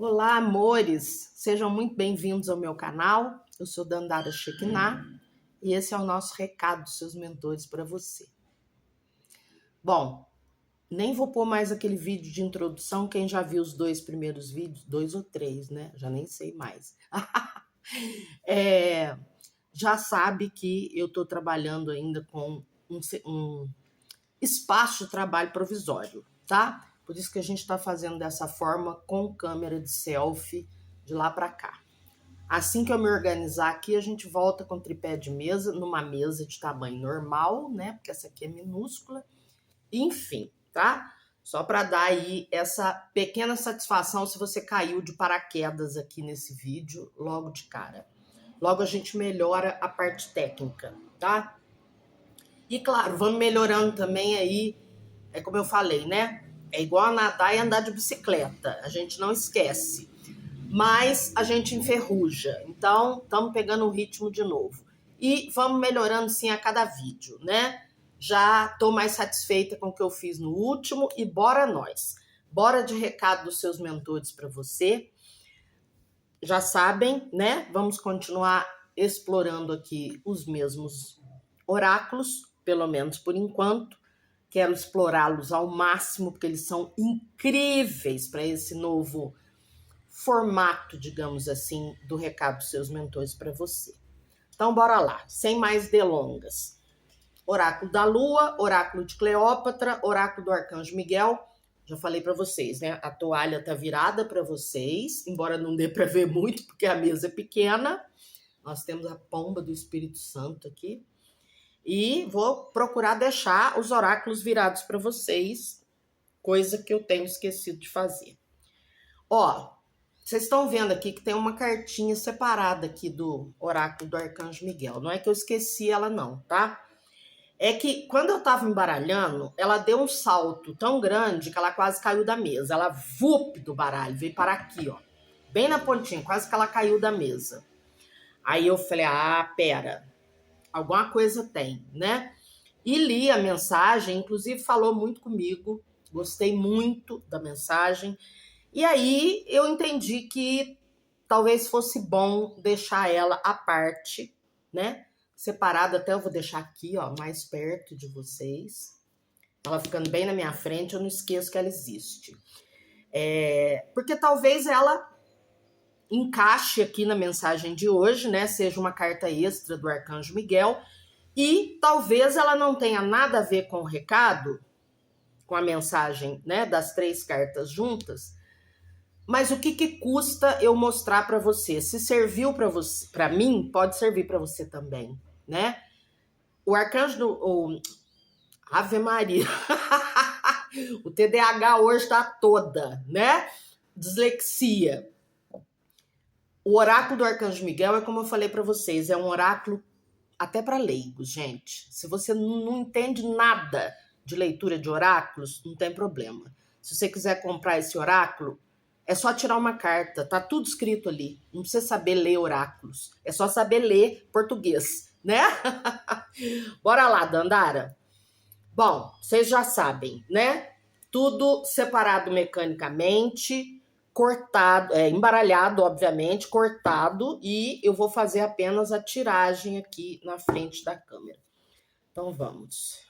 Olá, amores! Sejam muito bem-vindos ao meu canal. Eu sou Dandara Shekinah e esse é o nosso recado dos seus mentores para você. Bom, nem vou pôr mais aquele vídeo de introdução. Quem já viu os dois primeiros vídeos, 2 ou 3, né? Já nem sei mais. Já sabe que eu estou trabalhando ainda com um espaço de trabalho provisório, tá? Por isso que a gente está fazendo dessa forma com câmera de selfie de lá para cá. Assim que eu me organizar aqui, a gente volta com tripé de mesa, numa mesa de tamanho normal, né? Porque essa aqui é minúscula. Enfim, tá? Só para dar aí essa pequena satisfação se você caiu de paraquedas aqui nesse vídeo logo de cara. Logo a gente melhora a parte técnica, tá? E claro, vamos melhorando também aí, como eu falei, né? É igual a nadar e andar de bicicleta, a gente não esquece. Mas a gente enferruja, então estamos pegando o ritmo de novo. E vamos melhorando sim a cada vídeo, né? Já estou mais satisfeita com o que eu fiz no último e bora nós. Bora de recado dos seus mentores para você. Já sabem, né? Vamos continuar explorando aqui os mesmos oráculos, pelo menos por enquanto. Quero explorá-los ao máximo, porque eles são incríveis para esse novo formato, digamos assim, do recado dos seus mentores para você. Então, bora lá, sem mais delongas. Oráculo da Lua, Oráculo de Cleópatra, Oráculo do Arcanjo Miguel. Já falei para vocês, né? A toalha tá virada para vocês, embora não dê para ver muito, porque a mesa é pequena. Nós temos a pomba do Espírito Santo aqui. E vou procurar deixar os oráculos virados para vocês, coisa que eu tenho esquecido de fazer. Ó, vocês estão vendo aqui que tem uma cartinha separada aqui do oráculo do Arcanjo Miguel. Não é que eu esqueci ela não, tá? É que quando eu tava embaralhando, ela deu um salto tão grande que ela quase caiu da mesa. Ela vup do baralho, veio parar aqui, ó. Bem na pontinha, quase que ela caiu da mesa. Aí eu falei, pera, alguma coisa tem, né? E li a mensagem, inclusive falou muito comigo, gostei muito da mensagem. E aí eu entendi que talvez fosse bom deixar ela à parte, né? Separada, até eu vou deixar aqui, ó, mais perto de vocês. Ela ficando bem na minha frente, eu não esqueço que ela existe. Porque talvez ela encaixe aqui na mensagem de hoje, né? Seja uma carta extra do Arcanjo Miguel. E talvez ela não tenha nada a ver com o recado, com a mensagem, né, das 3 cartas juntas. Mas o que custa eu mostrar para você? Se serviu para você, para mim, pode servir para você também, né? O arcanjo do Ave Maria. O TDAH hoje está toda, né? Dislexia. O oráculo do Arcanjo Miguel é como eu falei para vocês, é um oráculo até para leigos, gente. Se você não entende nada de leitura de oráculos, não tem problema. Se você quiser comprar esse oráculo, é só tirar uma carta, tá tudo escrito ali. Não precisa saber ler oráculos, é só saber ler português, né? Bora lá, Dandara. Bom, vocês já sabem, né? Tudo separado mecanicamente, cortado, embaralhado, obviamente, cortado, e eu vou fazer apenas a tiragem aqui na frente da câmera. Então vamos.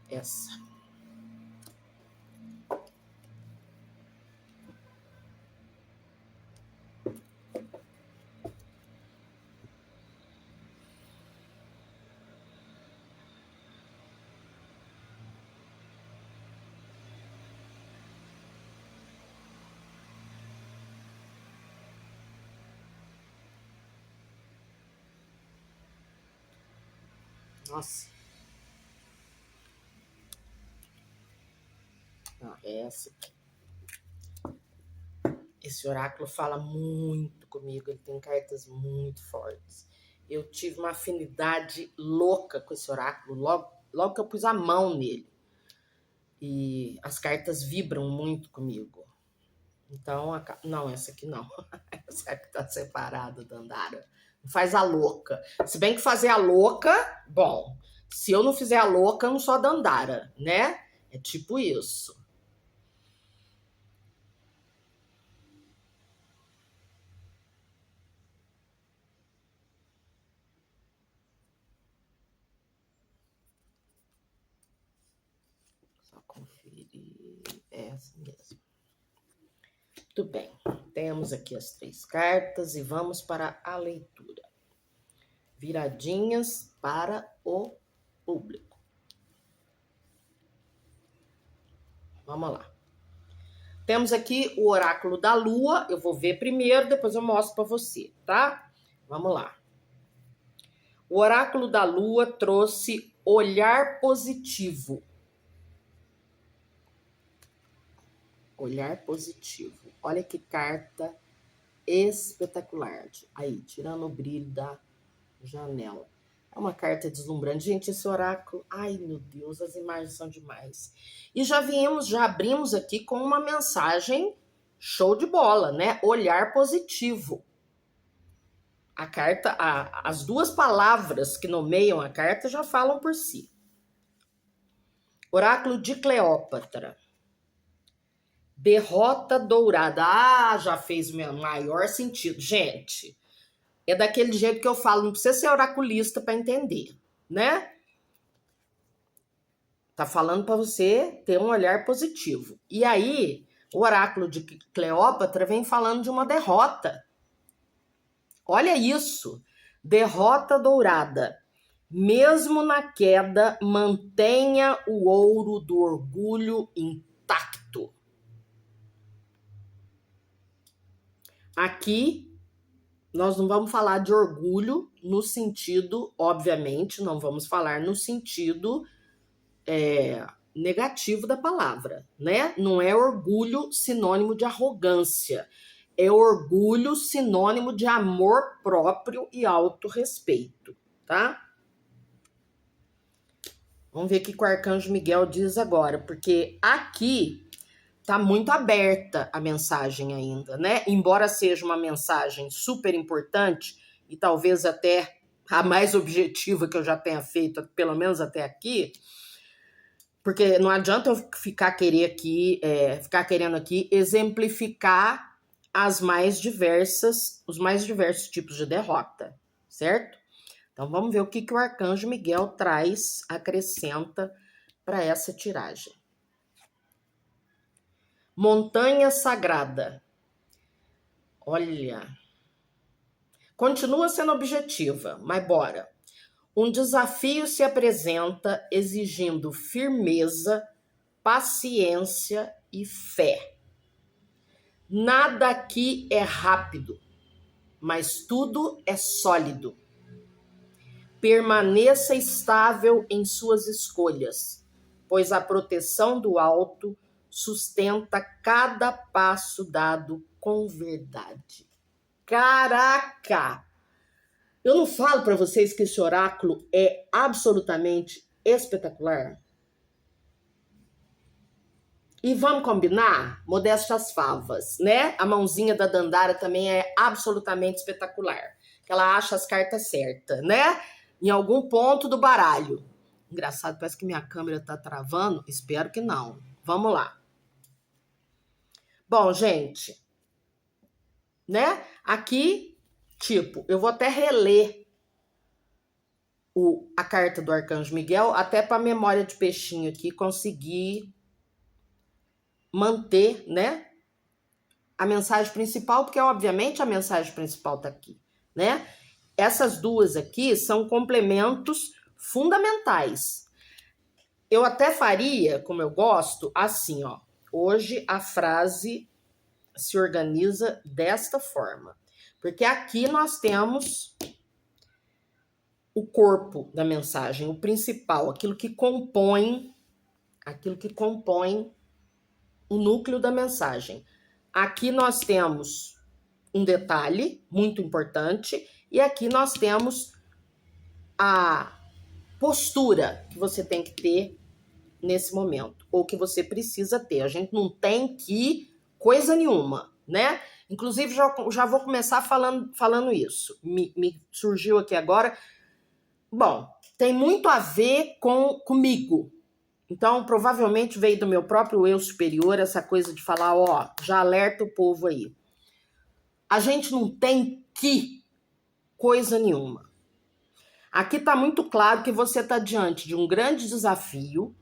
Essa. Nossa. Essa aqui. Esse oráculo fala muito comigo, ele tem cartas muito fortes. Eu tive uma afinidade louca com esse oráculo logo que eu pus a mão nele. E as cartas vibram muito comigo. Então, não, essa aqui não. Essa aqui tá separada, Dandara. Faz a louca. Se bem que fazer a louca, bom, se eu não fizer a louca, eu não sou a Dandara, né? É tipo isso. Só conferir. É essa mesmo. Muito bem. Temos aqui as 3 cartas e vamos para a leitura. Viradinhas para o público. Vamos lá. Temos aqui o oráculo da lua. Eu vou ver primeiro, depois eu mostro para você, tá? Vamos lá. O oráculo da lua trouxe olhar positivo. Olhar positivo. Olha que carta espetacular. Aí, tirando o brilho da janela. É uma carta deslumbrante. Gente, esse oráculo... Ai, meu Deus, as imagens são demais. E já abrimos aqui com uma mensagem show de bola, né? Olhar positivo. A carta, as 2 palavras que nomeiam a carta já falam por si. Oráculo de Cleópatra. Derrota dourada. Ah, já fez o maior sentido. Gente, é daquele jeito que eu falo, não precisa ser oraculista para entender, né? Tá falando para você ter um olhar positivo. E aí, o oráculo de Cleópatra vem falando de uma derrota. Olha isso. Derrota dourada. Mesmo na queda, mantenha o ouro do orgulho intacto. Aqui, nós não vamos falar de orgulho no sentido, obviamente, não vamos falar no sentido negativo da palavra, né? Não é orgulho sinônimo de arrogância. É orgulho sinônimo de amor próprio e autorrespeito, tá? Vamos ver o que o Arcanjo Miguel diz agora, porque aqui tá muito aberta a mensagem ainda, né? Embora seja uma mensagem super importante e talvez até a mais objetiva que eu já tenha feito, pelo menos até aqui, porque não adianta eu ficar querendo aqui exemplificar os mais diversos tipos de derrota, certo? Então vamos ver o que o Arcanjo Miguel traz, acrescenta para essa tiragem. Montanha Sagrada. Olha, continua sendo objetiva, mas bora. Um desafio se apresenta exigindo firmeza, paciência e fé. Nada aqui é rápido, mas tudo é sólido. Permaneça estável em suas escolhas, pois a proteção do alto sustenta cada passo dado com verdade. Caraca! Eu não falo para vocês que esse oráculo é absolutamente espetacular? E vamos combinar? Modestas favas, né? A mãozinha da Dandara também é absolutamente espetacular. Ela acha as cartas certas, né? Em algum ponto do baralho. Engraçado, parece que minha câmera tá travando. Espero que não. Vamos lá. Bom, gente, né? Aqui, tipo, eu vou até reler a carta do Arcanjo Miguel, até para a memória de peixinho aqui conseguir manter, né, a mensagem principal, porque obviamente a mensagem principal tá aqui, né? Essas 2 aqui são complementos fundamentais. Eu até faria, como eu gosto, assim, ó. Hoje a frase se organiza desta forma. Porque aqui nós temos o corpo da mensagem, o principal, aquilo que compõe o núcleo da mensagem. Aqui nós temos um detalhe muito importante e aqui nós temos a postura que você tem que ter nesse momento, ou que você precisa ter. A gente não tem que coisa nenhuma, né? Inclusive, já vou começar falando isso. Me surgiu aqui agora. Bom, tem muito a ver comigo. Então, provavelmente veio do meu próprio eu superior essa coisa de falar, ó, já alerta o povo aí. A gente não tem que coisa nenhuma. Aqui está muito claro que você está diante de um grande desafio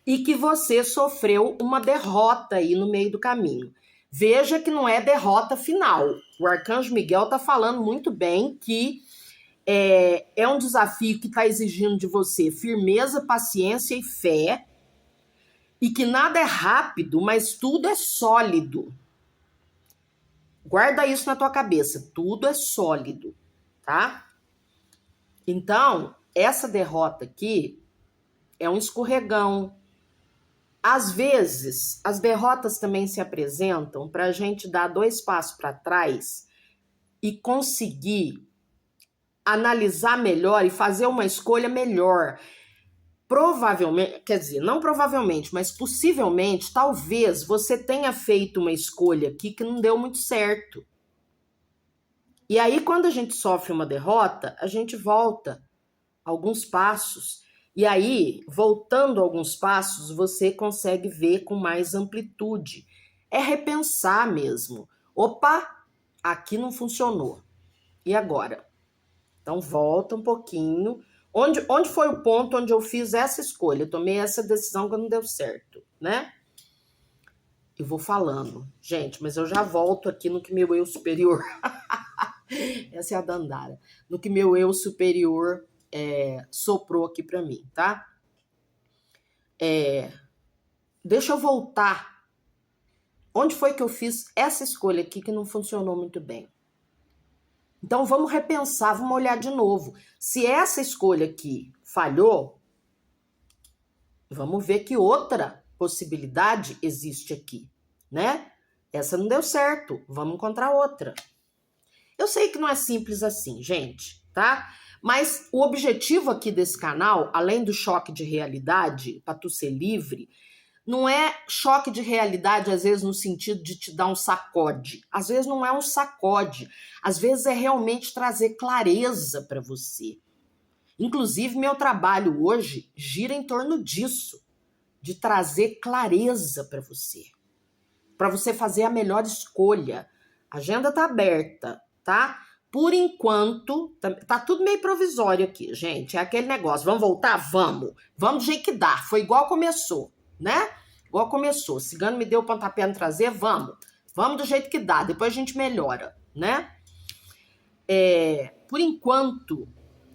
e que você sofreu uma derrota aí no meio do caminho. Veja que não é derrota final. O Arcanjo Miguel está falando muito bem que é um desafio que está exigindo de você firmeza, paciência e fé, e que nada é rápido, mas tudo é sólido. Guarda isso na tua cabeça, tudo é sólido, tá? Então, essa derrota aqui é um escorregão. Às vezes, as derrotas também se apresentam para a gente dar 2 passos para trás e conseguir analisar melhor e fazer uma escolha melhor. Provavelmente, quer dizer, não provavelmente, mas possivelmente, talvez você tenha feito uma escolha aqui que não deu muito certo. E aí, quando a gente sofre uma derrota, a gente volta alguns passos. E aí, voltando alguns passos, você consegue ver com mais amplitude. É repensar mesmo. Opa, aqui não funcionou. E agora? Então, volta um pouquinho. Onde foi o ponto onde eu fiz essa escolha? Eu tomei essa decisão que não deu certo, né? E vou falando. Gente, mas eu já volto aqui no que meu eu superior... Essa é a Dandara. No que meu eu superior soprou aqui para mim, tá? Deixa eu voltar. Onde foi que eu fiz essa escolha aqui que não funcionou muito bem? Então vamos repensar, vamos olhar de novo. Se essa escolha aqui falhou, vamos ver que outra possibilidade existe aqui, né? Essa não deu certo, vamos encontrar outra. Eu sei que não é simples assim, gente, tá? Mas o objetivo aqui desse canal, além do choque de realidade, para tu ser livre, não é choque de realidade, às vezes, no sentido de te dar um sacode. Às vezes não é um sacode. Às vezes é realmente trazer clareza para você. Inclusive, meu trabalho hoje gira em torno disso, de trazer clareza para você fazer a melhor escolha. A agenda tá aberta, tá? Por enquanto, tá tudo meio provisório aqui, gente. É aquele negócio, vamos voltar? Vamos. Vamos do jeito que dá. Foi igual começou, né? Igual começou. Cigano me deu o pontapé no traseiro, vamos. Vamos do jeito que dá. Depois a gente melhora, né? Por enquanto,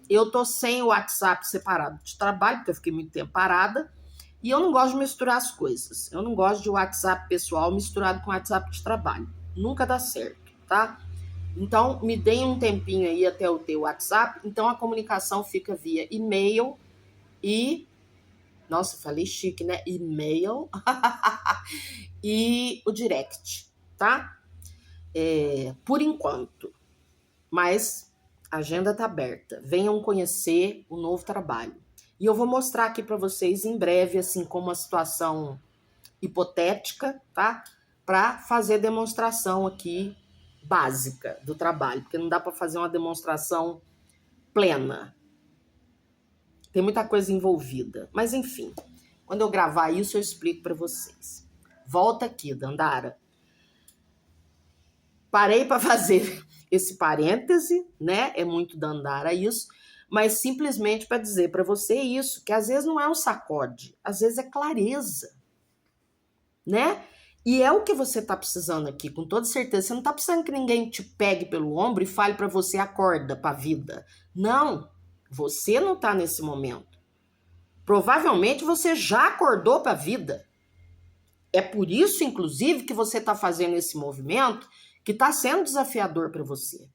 eu tô sem o WhatsApp separado de trabalho, porque eu fiquei muito tempo parada. E eu não gosto de misturar as coisas. Eu não gosto de WhatsApp pessoal misturado com WhatsApp de trabalho. Nunca dá certo, tá? Então, me deem um tempinho aí até eu ter o WhatsApp. Então, a comunicação fica via e-mail e... Nossa, falei chique, né? E-mail e o direct, tá? Por enquanto. Mas a agenda tá aberta. Venham conhecer o novo trabalho. E eu vou mostrar aqui para vocês em breve, assim, como uma situação hipotética, tá? Para fazer demonstração aqui básica do trabalho, porque não dá para fazer uma demonstração plena. Tem muita coisa envolvida. Mas, enfim, quando eu gravar isso, eu explico para vocês. Volta aqui, Dandara. Parei para fazer esse parêntese, né? É muito Dandara isso, mas simplesmente para dizer para você isso, que às vezes não é um sacode, às vezes é clareza, né? E é o que você tá precisando aqui, com toda certeza. Você não tá precisando que ninguém te pegue pelo ombro e fale para você, acorda para a vida. Não, você não tá nesse momento. Provavelmente você já acordou para a vida. É por isso, inclusive, que você tá fazendo esse movimento que tá sendo desafiador para você.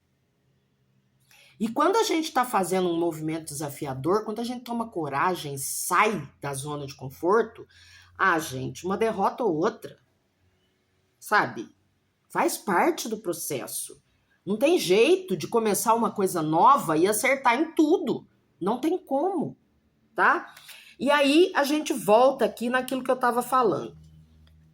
E quando a gente tá fazendo um movimento desafiador, quando a gente toma coragem, sai da zona de conforto, gente, uma derrota ou outra, sabe? Faz parte do processo. Não tem jeito de começar uma coisa nova e acertar em tudo. Não tem como, tá? E aí a gente volta aqui naquilo que eu estava falando.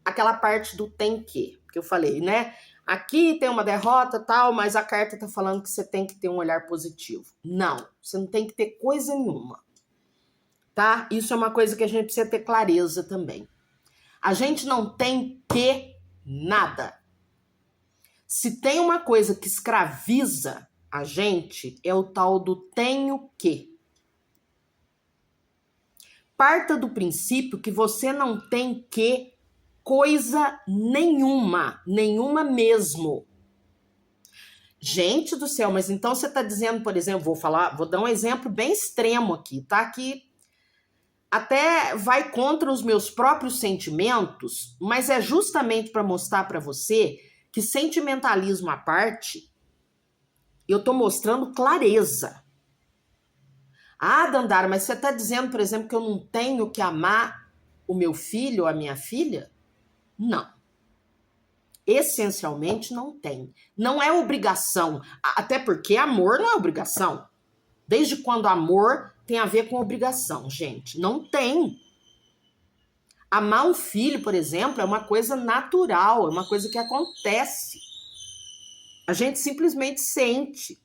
Aquela parte do tem que eu falei, né? Aqui tem uma derrota tal, mas a carta tá falando que você tem que ter um olhar positivo. Não, você não tem que ter coisa nenhuma, tá? Isso é uma coisa que a gente precisa ter clareza também. A gente não tem que nada. Se tem uma coisa que escraviza a gente, é o tal do tenho que. Parta do princípio que você não tem que coisa nenhuma, nenhuma mesmo. Gente do céu, mas então você está dizendo, por exemplo, vou dar um exemplo bem extremo aqui, tá? Que até vai contra os meus próprios sentimentos, mas é justamente para mostrar para você que sentimentalismo à parte, eu estou mostrando clareza. Ah, Dandara, mas você está dizendo, por exemplo, que eu não tenho que amar o meu filho ou a minha filha? Não. Essencialmente não tem. Não é obrigação. Até porque amor não é obrigação. Desde quando amor tem a ver com obrigação, gente? Não tem. Amar um filho, por exemplo, é uma coisa natural, é uma coisa que acontece. A gente simplesmente sente.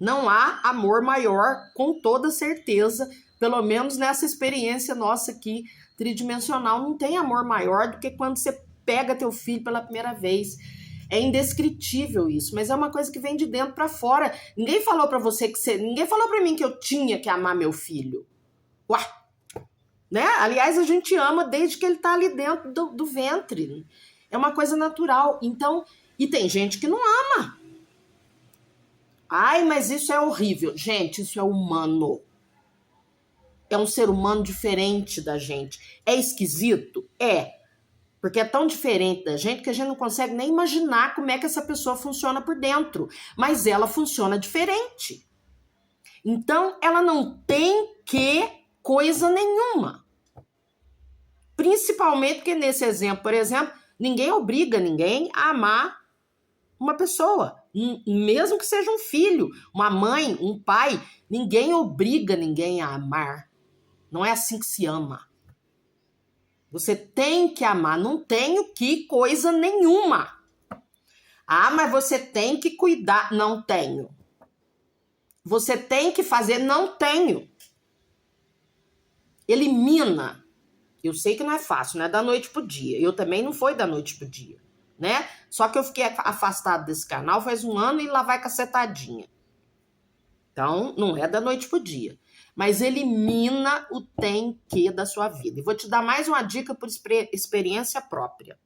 Não há amor maior, com toda certeza, pelo menos nessa experiência nossa aqui, tridimensional, não tem amor maior do que quando você pega teu filho pela primeira vez. É indescritível isso, mas é uma coisa que vem de dentro para fora. Ninguém falou para você ninguém falou para mim que eu tinha que amar meu filho. Ué, né? Aliás, a gente ama desde que ele tá ali dentro do ventre. É uma coisa natural. Então, e tem gente que não ama. Ai, mas isso é horrível. Gente, isso é humano. É um ser humano diferente da gente. É esquisito? É. Porque é tão diferente da gente que a gente não consegue nem imaginar como é que essa pessoa funciona por dentro. Mas ela funciona diferente. Então, ela não tem que coisa nenhuma. Principalmente porque nesse exemplo, por exemplo, ninguém obriga ninguém a amar uma pessoa. Mesmo que seja um filho, uma mãe, um pai, ninguém obriga ninguém a amar. Não é assim que se ama. Você tem que amar, não tenho que coisa nenhuma. Ah, mas você tem que cuidar. Não tenho. Você tem que fazer. Não tenho. Elimina. Eu sei que não é fácil, não é da noite pro dia. Eu também não foi da noite pro dia, né? Só que eu fiquei afastado desse canal faz 1 ano e lá vai cacetadinha. Então, não é da noite pro dia. Mas elimina o tem que da sua vida. E vou te dar mais uma dica por experiência própria.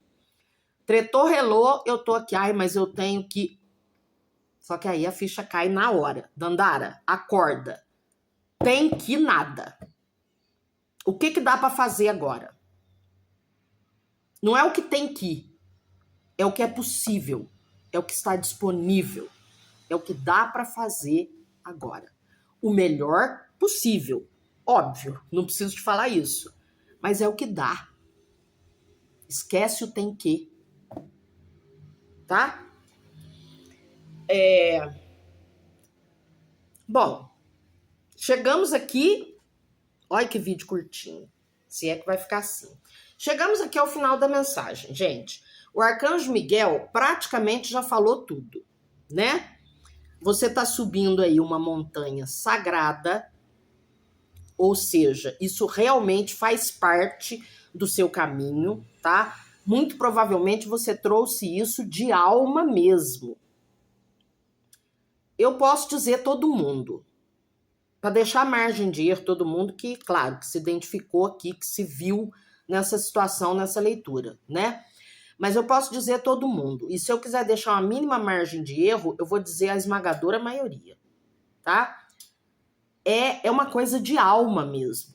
Tretou, relou, eu tô aqui. Ai, mas eu tenho que... Só que aí a ficha cai na hora. Dandara, acorda. Tem que nada. O que dá para fazer agora? Não é o que tem que. É o que é possível. É o que está disponível. É o que dá para fazer agora. O melhor possível. Óbvio, não preciso te falar isso. Mas é o que dá. Esquece o tem que. Tá? Bom, chegamos aqui. Olha que vídeo curtinho. Se é que vai ficar assim. Chegamos aqui ao final da mensagem, gente. O Arcanjo Miguel praticamente já falou tudo, né? Você está subindo aí uma montanha sagrada, ou seja, isso realmente faz parte do seu caminho, tá? Muito provavelmente você trouxe isso de alma mesmo. Eu posso dizer todo mundo, para deixar margem de erro todo mundo que, claro, que se identificou aqui, que se viu nessa situação, nessa leitura, né? Mas eu posso dizer todo mundo. E se eu quiser deixar uma mínima margem de erro, eu vou dizer a esmagadora maioria, tá? É uma coisa de alma mesmo.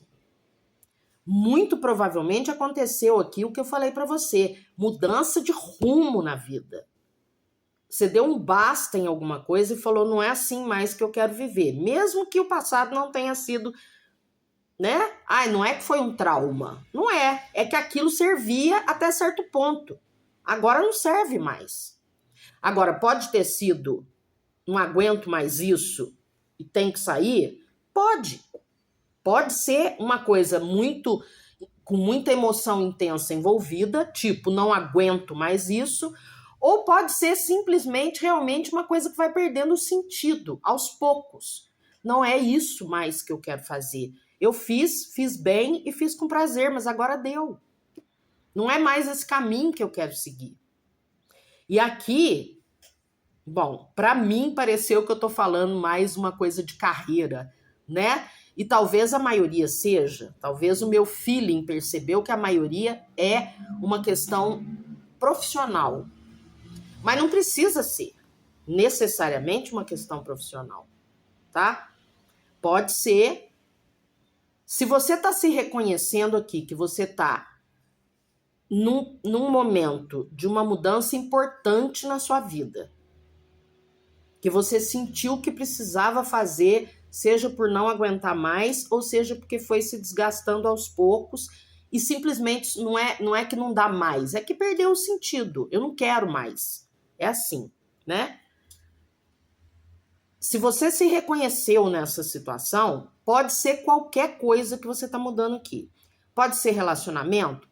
Muito provavelmente aconteceu aqui o que eu falei para você, mudança de rumo na vida. Você deu um basta em alguma coisa e falou, não é assim mais que eu quero viver. Mesmo que o passado não tenha sido, né? Ai, não é que foi um trauma. Não é. É que aquilo servia até certo ponto. Agora não serve mais. Agora, pode ter sido, não aguento mais isso e tem que sair? Pode. Pode ser uma coisa com muita emoção intensa envolvida, tipo, não aguento mais isso, ou pode ser simplesmente realmente uma coisa que vai perdendo sentido aos poucos. Não é isso mais que eu quero fazer. Eu fiz bem e fiz com prazer, mas agora deu. Não é mais esse caminho que eu quero seguir. E aqui, bom, para mim pareceu que eu tô falando mais uma coisa de carreira, né? E talvez a maioria seja, talvez o meu feeling percebeu que a maioria é uma questão profissional. Mas não precisa ser necessariamente uma questão profissional, tá? Pode ser, se você está se reconhecendo aqui, que você está num momento de uma mudança importante na sua vida, que você sentiu que precisava fazer, seja por não aguentar mais, ou seja porque foi se desgastando aos poucos, e simplesmente não é que não dá mais, é que perdeu o sentido, eu não quero mais. É assim, né? Se você se reconheceu nessa situação, pode ser qualquer coisa que você está mudando aqui. Pode ser relacionamento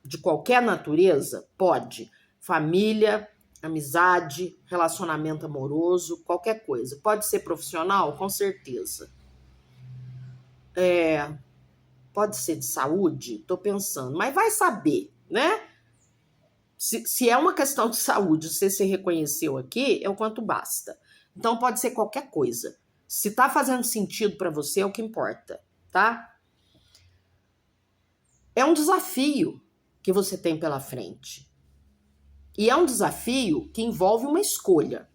de qualquer natureza? Pode. Família, amizade, relacionamento amoroso, qualquer coisa. Pode ser profissional? Com certeza. Pode ser de saúde? Estou pensando. Mas vai saber, né? Se é uma questão de saúde, você se reconheceu aqui, é o quanto basta. Então pode ser qualquer coisa. Se tá fazendo sentido para você, é o que importa, tá? É um desafio que você tem pela frente. E é um desafio que envolve uma escolha.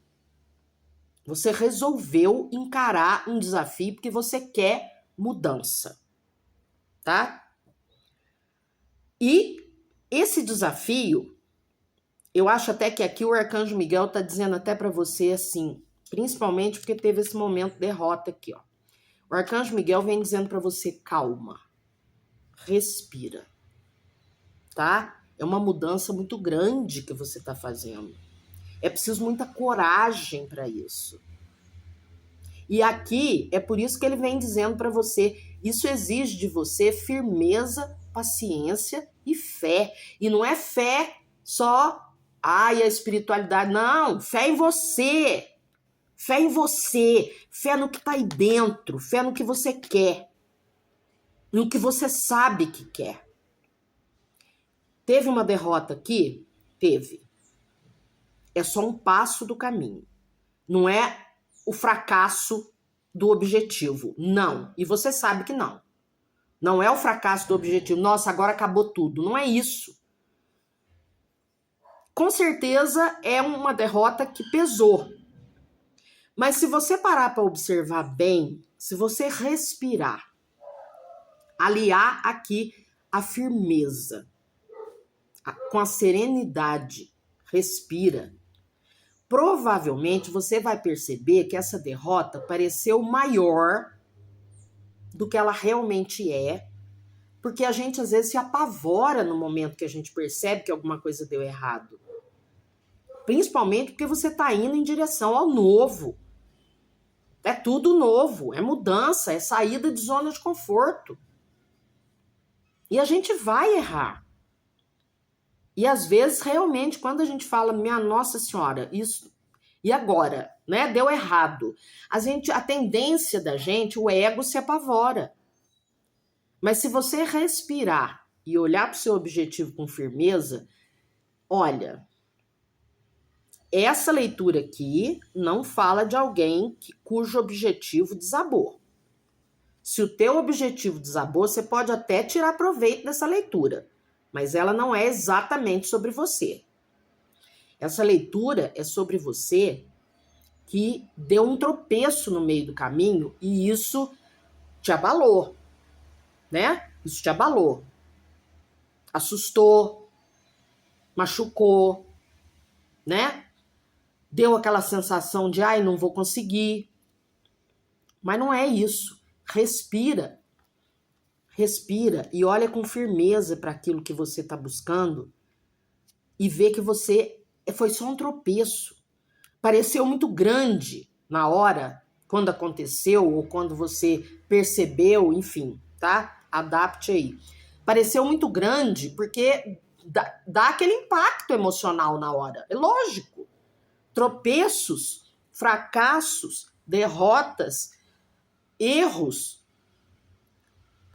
Você resolveu encarar um desafio porque você quer mudança, tá? E esse desafio, eu acho até que aqui o Arcanjo Miguel tá dizendo até para você assim, principalmente porque teve esse momento de derrota aqui, ó. O Arcanjo Miguel vem dizendo para você, calma, respira, tá? É uma mudança muito grande que você tá fazendo. É preciso muita coragem para isso. E aqui é por isso que ele vem dizendo para você, isso exige de você firmeza, paciência e fé. E não é fé só, a espiritualidade, não, fé em você. Fé em você, fé no que tá aí dentro, fé no que você quer, no que você sabe que quer. Teve uma derrota aqui? Teve. É só um passo do caminho. Não é o fracasso do objetivo. Não. E você sabe que não. Não é o fracasso do objetivo. Nossa, agora acabou tudo. Não é isso. Com certeza é uma derrota que pesou. Mas se você parar para observar bem, se você respirar, aliar aqui a firmeza com a serenidade, respira, provavelmente você vai perceber que essa derrota pareceu maior do que ela realmente é, porque a gente às vezes se apavora no momento que a gente percebe que alguma coisa deu errado. Principalmente porque você está indo em direção ao novo. É tudo novo, é mudança, é saída de zona de conforto. E a gente vai errar. E às vezes, realmente, quando a gente fala, minha Nossa Senhora, isso, e agora, né? Deu errado. A tendência da gente, o ego se apavora. Mas se você respirar e olhar para o seu objetivo com firmeza, olha, essa leitura aqui não fala de alguém cujo objetivo desabou. Se o teu objetivo desabou, você pode até tirar proveito dessa leitura, mas ela não é exatamente sobre você. Essa leitura é sobre você que deu um tropeço no meio do caminho e isso te abalou, né? Isso te abalou. Assustou, machucou, né? Deu aquela sensação de, ai, não vou conseguir. Mas não é isso. Respira. Respira e olha com firmeza para aquilo que você está buscando e vê que você foi só um tropeço. Pareceu muito grande na hora, quando aconteceu ou quando você percebeu, enfim. tá? Adapte aí. Pareceu muito grande porque dá aquele impacto emocional na hora. É lógico. Tropeços, fracassos, derrotas, erros.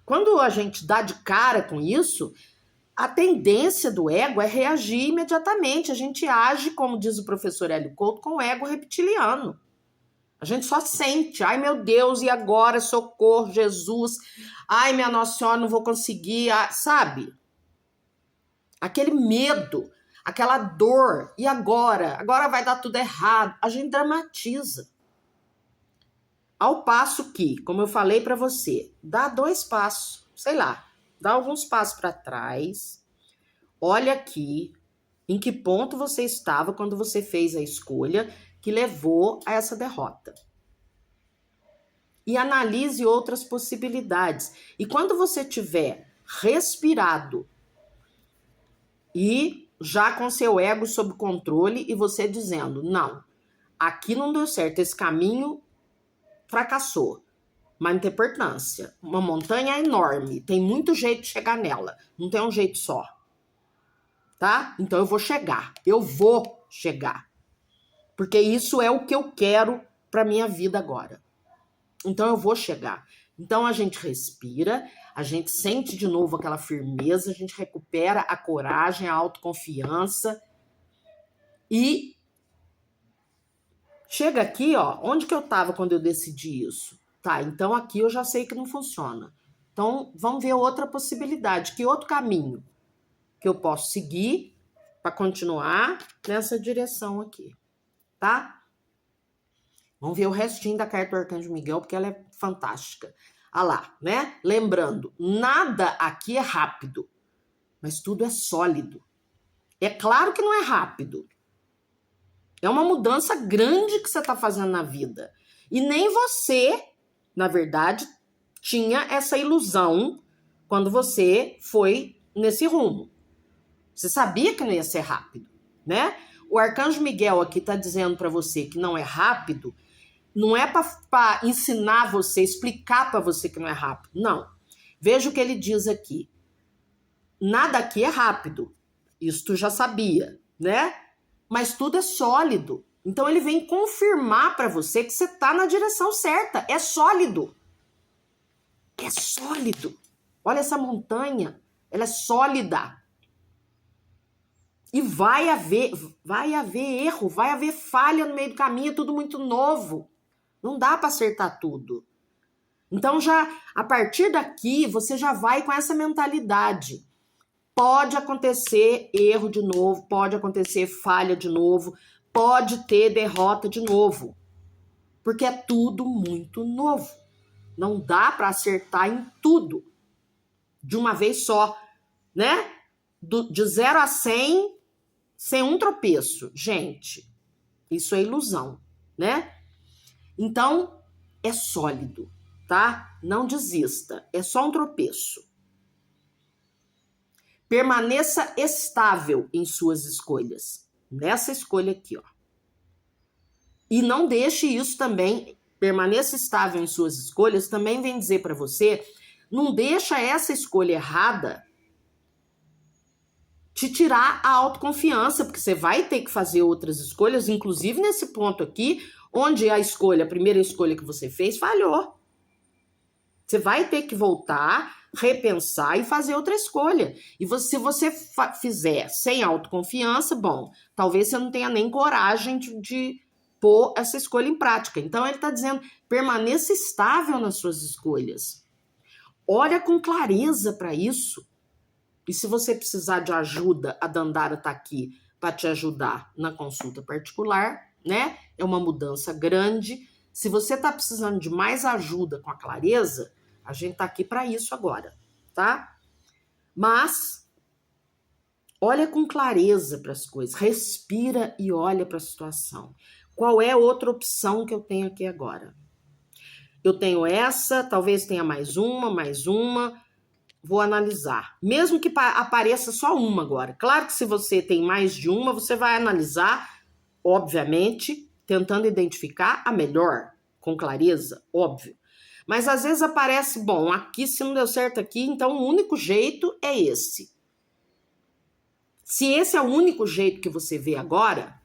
Quando a gente dá de cara com isso, a tendência do ego é reagir imediatamente. A gente age, como diz o professor Hélio Couto, com o ego reptiliano. A gente só sente, ai meu Deus, e agora? Socorro, Jesus. Ai, minha Nossa Senhora, não vou conseguir, sabe? Aquele medo, aquela dor, e agora? Agora vai dar tudo errado. A gente dramatiza. Ao passo que, como eu falei para você, dá 2 passos, sei lá, dá alguns passos para trás, olha aqui em que ponto você estava quando você fez a escolha que levou a essa derrota. E analise outras possibilidades. E quando você tiver respirado e já com seu ego sob controle e você dizendo, não, aqui não deu certo, esse caminho fracassou, mas não tem importância. Uma montanha é enorme, tem muito jeito de chegar nela, não tem um jeito só. Tá? Então eu vou chegar. Porque isso é o que eu quero para minha vida agora. Então eu vou chegar. Então a gente respira, a gente sente de novo aquela firmeza, a gente recupera a coragem, a autoconfiança e chega aqui, ó, onde que eu tava quando eu decidi isso? Tá, então aqui eu já sei que não funciona. Então vamos ver outra possibilidade, que outro caminho que eu posso seguir para continuar nessa direção aqui, tá? Vamos ver o restinho da carta do Arcanjo Miguel, porque ela é fantástica. Ah lá, né? Lembrando, nada aqui é rápido, mas tudo é sólido. É claro que não é rápido. É uma mudança grande que você está fazendo na vida. E nem você, na verdade, tinha essa ilusão quando você foi nesse rumo. Você sabia que não ia ser rápido, né? O Arcanjo Miguel aqui está dizendo para você que não é rápido, não é para ensinar você, explicar para você que não é rápido, não. Veja o que ele diz aqui. Nada aqui é rápido, isso tu já sabia, né? Mas tudo é sólido. Então ele vem confirmar para você que você está na direção certa, é sólido. É sólido. Olha essa montanha, ela é sólida. E vai haver erro, vai haver falha no meio do caminho, é tudo muito novo. Não dá para acertar tudo. Então, já a partir daqui, você já vai com essa mentalidade. Pode acontecer erro de novo, pode acontecer falha de novo, pode ter derrota de novo. Porque é tudo muito novo. Não dá para acertar em tudo de uma vez só, né? De 0 a 100, sem um tropeço. Gente, isso é ilusão, né? Então, é sólido, tá? Não desista, é só um tropeço. Permaneça estável em suas escolhas. Nessa escolha aqui, ó. E não deixe isso também, permaneça estável em suas escolhas, também vem dizer para você, não deixa essa escolha errada te tirar a autoconfiança, porque você vai ter que fazer outras escolhas, inclusive nesse ponto aqui, onde a primeira escolha que você fez, falhou. Você vai ter que voltar, repensar e fazer outra escolha. E se você fizer sem autoconfiança, bom, talvez você não tenha nem coragem de pôr essa escolha em prática. Então ele está dizendo, permaneça estável nas suas escolhas. Olha com clareza para isso. E se você precisar de ajuda, a Dandara está aqui para te ajudar na consulta particular, né? É uma mudança grande. Se você está precisando de mais ajuda com a clareza, a gente está aqui para isso agora, tá? Mas olha com clareza para as coisas, respira e olha para a situação. Qual é outra opção que eu tenho aqui agora? Eu tenho essa, talvez tenha mais uma. Vou analisar. Mesmo que apareça só uma agora. Claro que se você tem mais de uma, você vai analisar, obviamente, tentando identificar a melhor, com clareza, óbvio. Mas às vezes aparece, bom, aqui se não deu certo aqui, então o único jeito é esse. Se esse é o único jeito que você vê agora,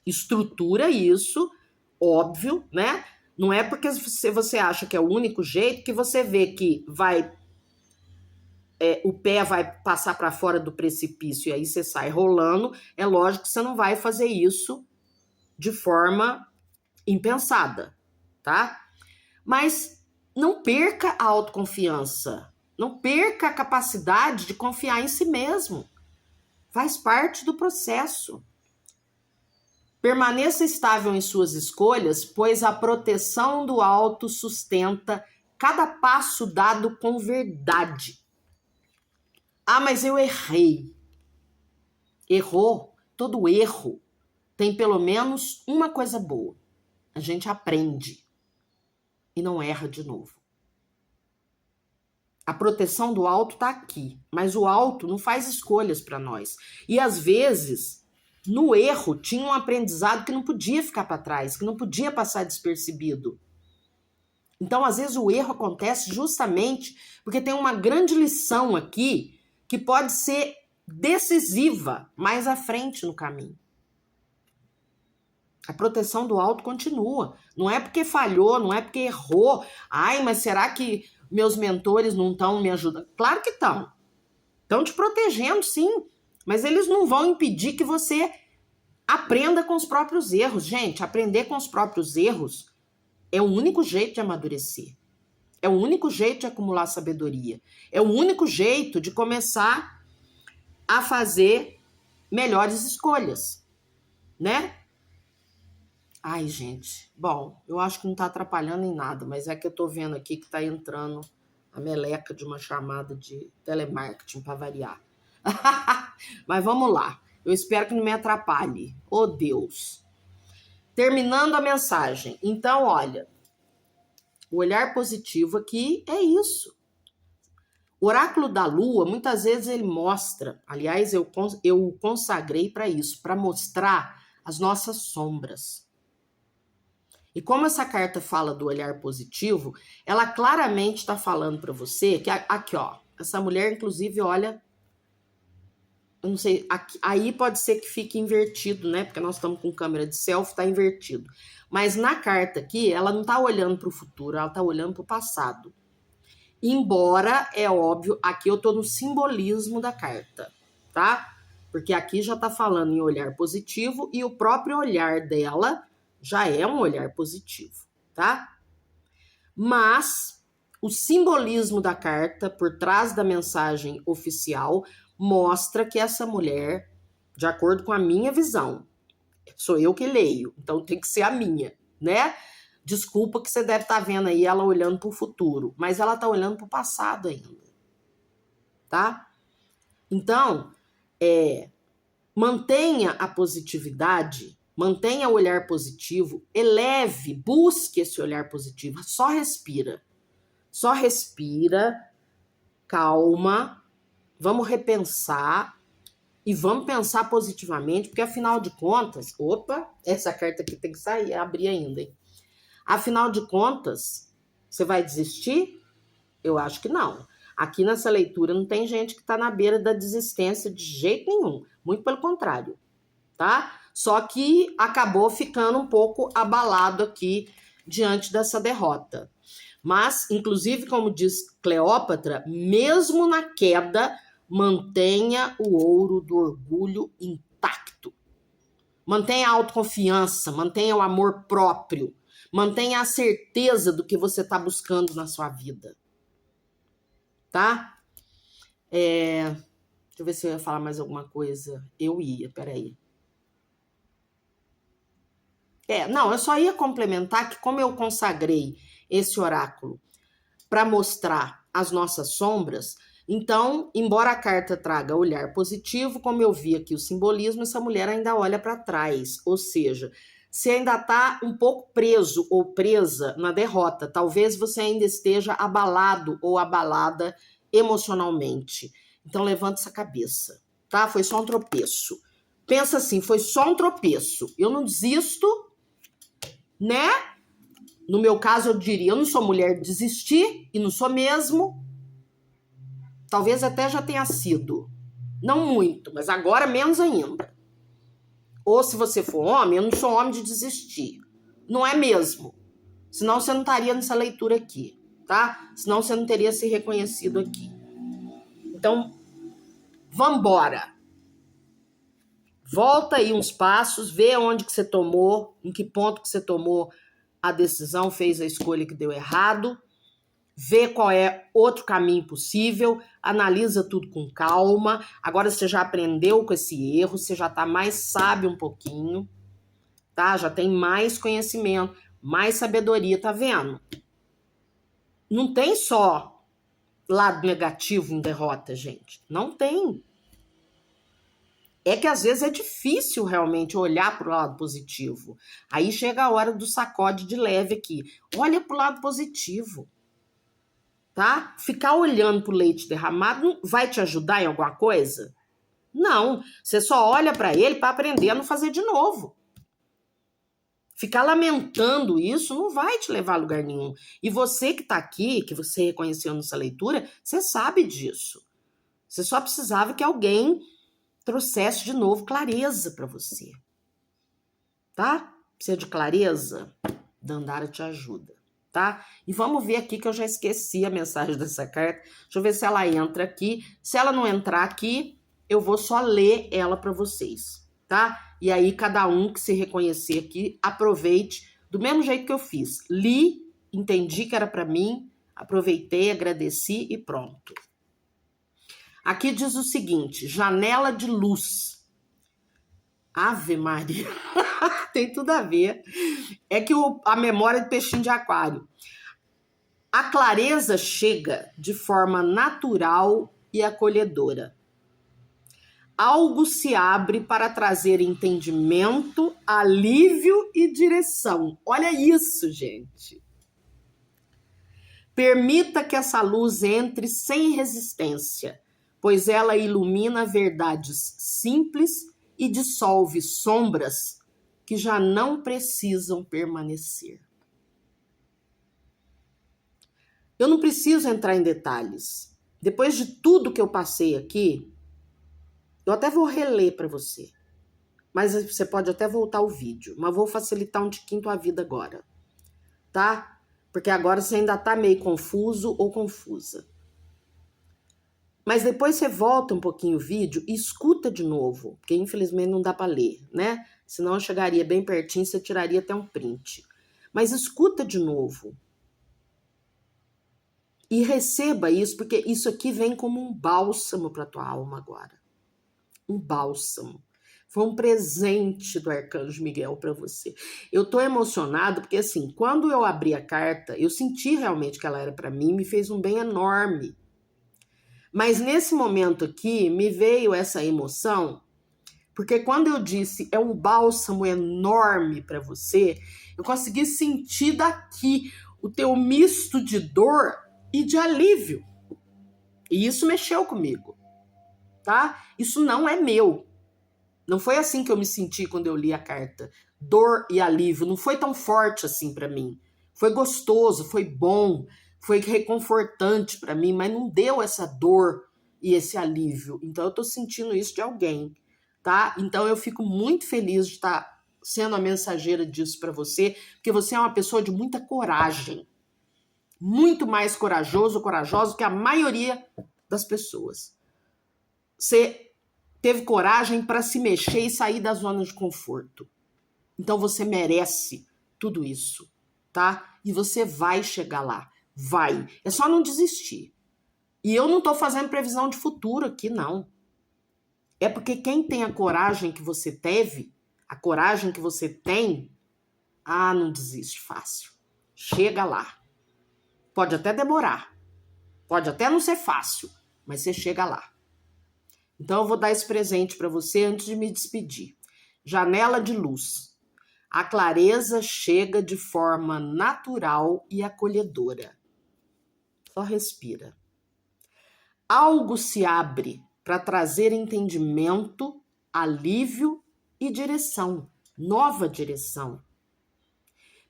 estrutura isso, óbvio, né? Não é porque você acha que é o único jeito que você vê que o pé vai passar para fora do precipício e aí você sai rolando. É lógico que você não vai fazer isso de forma impensada, tá? Mas não perca a autoconfiança, não perca a capacidade de confiar em si mesmo. Faz parte do processo. Permaneça estável em suas escolhas, pois a proteção do alto sustenta cada passo dado com verdade. Ah, mas eu errei. Errou. Todo erro tem pelo menos uma coisa boa. A gente aprende e não erra de novo. A proteção do alto está aqui, mas o alto não faz escolhas para nós. E às vezes, no erro, tinha um aprendizado que não podia ficar para trás, que não podia passar despercebido. Então, às vezes, o erro acontece justamente porque tem uma grande lição aqui que pode ser decisiva mais à frente no caminho. A proteção do alto continua. Não é porque falhou, não é porque errou. Ai, mas será que meus mentores não estão me ajudando? Claro que estão. Estão te protegendo, sim. Mas eles não vão impedir que você aprenda com os próprios erros. Gente, aprender com os próprios erros é o único jeito de amadurecer. É o único jeito de acumular sabedoria. É o único jeito de começar a fazer melhores escolhas, né? Ai, gente, bom, eu acho que não tá atrapalhando em nada, mas é que eu tô vendo aqui que tá entrando a meleca de uma chamada de telemarketing para variar. Mas vamos lá, eu espero que não me atrapalhe. Oh, Deus. Terminando a mensagem. Então, olha, o olhar positivo aqui é isso. O oráculo da lua, muitas vezes ele mostra, aliás, eu consagrei para isso, para mostrar as nossas sombras. E como essa carta fala do olhar positivo, ela claramente está falando para você que aqui, ó, essa mulher inclusive olha, eu não sei, aqui, aí pode ser que fique invertido, né? Porque nós estamos com câmera de selfie, tá invertido. Mas na carta aqui, ela não tá olhando para o futuro, ela tá olhando para o passado. Embora, é óbvio, aqui eu tô no simbolismo da carta, tá? Porque aqui já tá falando em olhar positivo e o próprio olhar dela já é um olhar positivo, tá? Mas o simbolismo da carta, por trás da mensagem oficial, mostra que essa mulher, de acordo com a minha visão, sou eu que leio, então tem que ser a minha, né? Desculpa que você deve estar vendo aí ela olhando para o futuro, mas ela está olhando para o passado ainda, tá? Então, mantenha a positividade, mantenha o olhar positivo, eleve, busque esse olhar positivo, só respira, calma, vamos repensar e vamos pensar positivamente, porque afinal de contas, opa, essa carta aqui tem que sair, abrir ainda, hein? Afinal de contas, você vai desistir? Eu acho que não. Aqui nessa leitura não tem gente que está na beira da desistência de jeito nenhum. Muito pelo contrário, tá? Só que acabou ficando um pouco abalado aqui diante dessa derrota. Mas, inclusive, como diz Cleópatra, mesmo na queda, mantenha o ouro do orgulho intacto. Mantenha a autoconfiança, mantenha o amor próprio. Mantenha a certeza do que você está buscando na sua vida. Tá? Deixa eu ver se eu ia falar mais alguma coisa. Eu ia, peraí. Não, eu só ia complementar que como eu consagrei esse oráculo para mostrar as nossas sombras, então, embora a carta traga olhar positivo, como eu vi aqui o simbolismo, essa mulher ainda olha para trás, ou seja, você ainda está um pouco preso ou presa na derrota. Talvez você ainda esteja abalado ou abalada emocionalmente. Então, levanta essa cabeça, tá? Foi só um tropeço. Pensa assim, foi só um tropeço. Eu não desisto, né? No meu caso, eu diria, eu não sou mulher de desistir, e não sou mesmo. Talvez até já tenha sido. Não muito, mas agora menos ainda. Ou se você for homem, eu não sou homem de desistir. Não é mesmo. Senão você não estaria nessa leitura aqui, tá? Senão você não teria se reconhecido aqui. Então, vambora. Volta aí uns passos, vê onde que você tomou, em que ponto que você tomou a decisão, fez a escolha que deu errado, vê qual é outro caminho possível, analisa tudo com calma. Agora você já aprendeu com esse erro, você já tá mais sábio um pouquinho, tá? Já tem mais conhecimento, mais sabedoria, tá vendo? Não tem só lado negativo em derrota, gente. Não tem. É que às vezes é difícil realmente olhar para o lado positivo. Aí chega a hora do sacode de leve aqui. Olha para o lado positivo, tá? Ficar olhando para o leite derramado vai te ajudar em alguma coisa? Não. Você só olha para ele para aprender a não fazer de novo. Ficar lamentando isso não vai te levar a lugar nenhum. E você que está aqui, que você reconheceu nessa leitura, você sabe disso. Você só precisava que alguém trouxesse de novo clareza para você, tá? Precisa de clareza? Dandara te ajuda, tá? E vamos ver aqui que eu já esqueci a mensagem dessa carta. Deixa eu ver se ela entra aqui. Se ela não entrar aqui, eu vou só ler ela para vocês, tá? E aí cada um que se reconhecer aqui, aproveite do mesmo jeito que eu fiz. Li, entendi que era para mim, aproveitei, agradeci e pronto. Aqui diz o seguinte, janela de luz. Ave Maria, tem tudo a ver. É que a memória de peixinho de aquário. A clareza chega de forma natural e acolhedora. Algo se abre para trazer entendimento, alívio e direção. Olha isso, gente. Permita que essa luz entre sem resistência, pois ela ilumina verdades simples e dissolve sombras que já não precisam permanecer. Eu não preciso entrar em detalhes. Depois de tudo que eu passei aqui, eu até vou reler para você. Mas você pode até voltar o vídeo. Mas vou facilitar um tiquinho tua vida agora. Tá? Porque agora você ainda tá meio confuso ou confusa. Mas depois você volta um pouquinho o vídeo e escuta de novo, porque infelizmente não dá para ler, né? Senão eu chegaria bem pertinho e você tiraria até um print. Mas escuta de novo. E receba isso, porque isso aqui vem como um bálsamo para tua alma agora. Um bálsamo. Foi um presente do Arcanjo Miguel para você. Eu tô emocionado porque assim, quando eu abri a carta, eu senti realmente que ela era para mim, me fez um bem enorme. Mas nesse momento aqui, me veio essa emoção, porque quando eu disse é um bálsamo enorme para você, eu consegui sentir daqui o teu misto de dor e de alívio. E isso mexeu comigo, tá? Isso não é meu. Não foi assim que eu me senti quando eu li a carta. Dor e alívio não foi tão forte assim para mim. Foi gostoso, foi bom, foi reconfortante para mim, mas não deu essa dor e esse alívio. Então eu tô sentindo isso de alguém, tá? Então eu fico muito feliz de estar sendo a mensageira disso para você, porque você é uma pessoa de muita coragem. Muito mais corajoso que a maioria das pessoas. Você teve coragem para se mexer e sair da zona de conforto. Então você merece tudo isso, tá? E você vai chegar lá. Vai. É só não desistir. E eu não tô fazendo previsão de futuro aqui, não. É porque quem tem a coragem que você teve, a coragem que você tem, não desiste fácil. Chega lá. Pode até demorar. Pode até não ser fácil, mas você chega lá. Então eu vou dar esse presente para você antes de me despedir. Janela de luz. A clareza chega de forma natural e acolhedora. Só respira. Algo se abre para trazer entendimento, alívio e direção. Nova direção.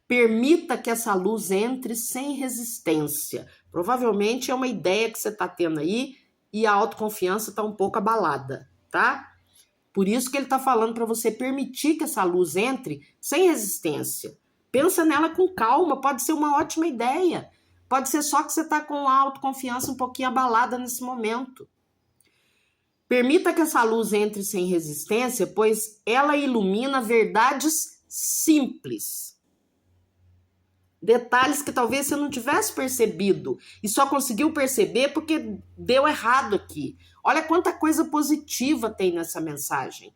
Permita que essa luz entre sem resistência. Provavelmente é uma ideia que você está tendo aí e a autoconfiança está um pouco abalada, tá? Por isso que ele está falando para você permitir que essa luz entre sem resistência. Pensa nela com calma, pode ser uma ótima ideia. Pode ser só que você está com a autoconfiança um pouquinho abalada nesse momento. Permita que essa luz entre sem resistência, pois ela ilumina verdades simples. Detalhes que talvez você não tivesse percebido e só conseguiu perceber porque deu errado aqui. Olha quanta coisa positiva tem nessa mensagem.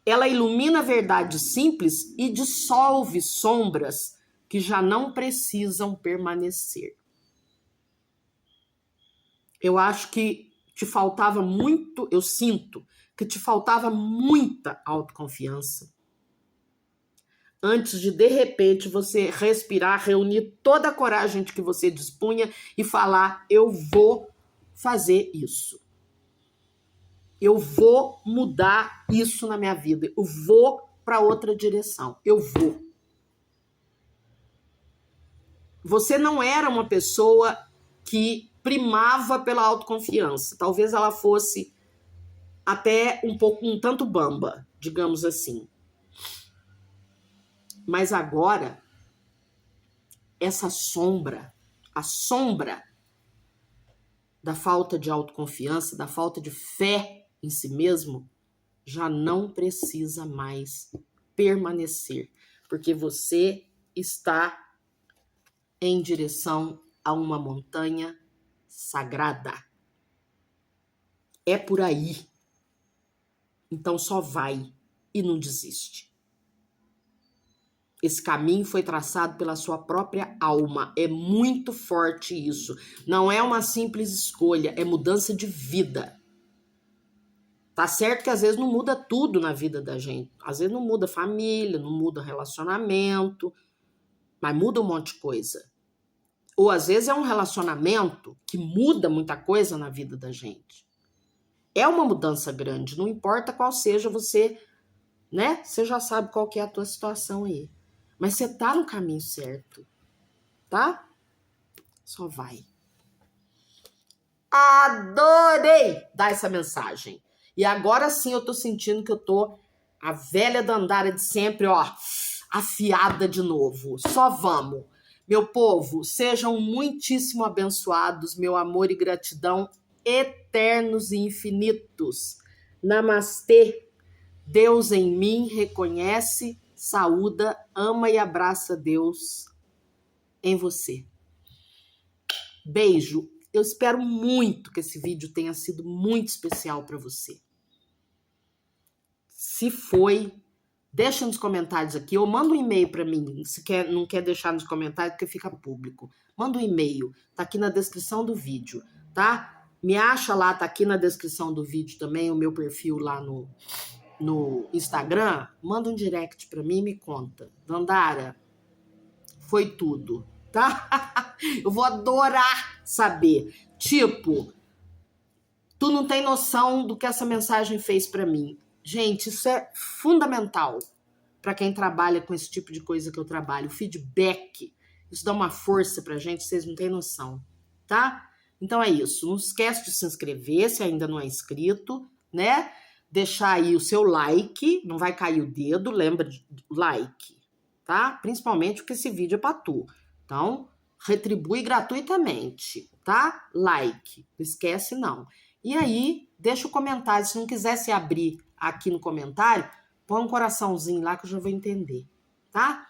Ela ilumina verdades simples e dissolve sombras que já não precisam permanecer. Eu acho que te faltava muito, eu sinto que te faltava muita autoconfiança. Antes de repente, você respirar, reunir toda a coragem de que você dispunha e falar, eu vou fazer isso. Eu vou mudar isso na minha vida. Eu vou para outra direção. Eu vou. Você não era uma pessoa que primava pela autoconfiança. Talvez ela fosse até um tanto bamba, digamos assim. Mas agora, essa sombra, a sombra da falta de autoconfiança, da falta de fé em si mesmo, já não precisa mais permanecer, porque você está em direção a uma montanha sagrada. É por aí. Então só vai e não desiste. Esse caminho foi traçado pela sua própria alma. É muito forte isso. Não é uma simples escolha, é mudança de vida. Tá certo que às vezes não muda tudo na vida da gente. Às vezes não muda família, não muda relacionamento, mas muda um monte de coisa. Ou às vezes é um relacionamento que muda muita coisa na vida da gente. É uma mudança grande, não importa qual seja você, né? Você já sabe qual que é a tua situação aí. Mas você tá no caminho certo, tá? Só vai. Adorei dar essa mensagem. E agora sim eu tô sentindo que eu tô a velha Dandara de sempre, ó, afiada de novo. Só vamos. Meu povo, sejam muitíssimo abençoados, meu amor e gratidão eternos e infinitos. Namastê. Deus em mim reconhece, saúda, ama e abraça Deus em você. Beijo. Eu espero muito que esse vídeo tenha sido muito especial para você. Se foi, deixa nos comentários aqui ou manda um e-mail para mim. Se não quer deixar nos comentários porque fica público. Manda um e-mail, tá aqui na descrição do vídeo, tá? Me acha lá, tá aqui na descrição do vídeo também o meu perfil lá no Instagram. Manda um direct para mim e me conta. Dandara, foi tudo, tá? Eu vou adorar saber. Tipo, tu não tem noção do que essa mensagem fez para mim. Gente, isso é fundamental para quem trabalha com esse tipo de coisa que eu trabalho. O feedback, isso dá uma força pra gente, vocês não têm noção, tá? Então é isso. Não esquece de se inscrever se ainda não é inscrito, né? Deixar aí o seu like, não vai cair o dedo, lembra de like, tá? Principalmente porque esse vídeo é pra tu. Então, retribui gratuitamente, tá? Like, não esquece não. E aí, deixa o comentário, se não quiser se abrir aqui no comentário, põe um coraçãozinho lá que eu já vou entender, tá?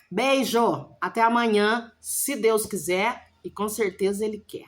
Beijo, até amanhã, se Deus quiser, e com certeza Ele quer.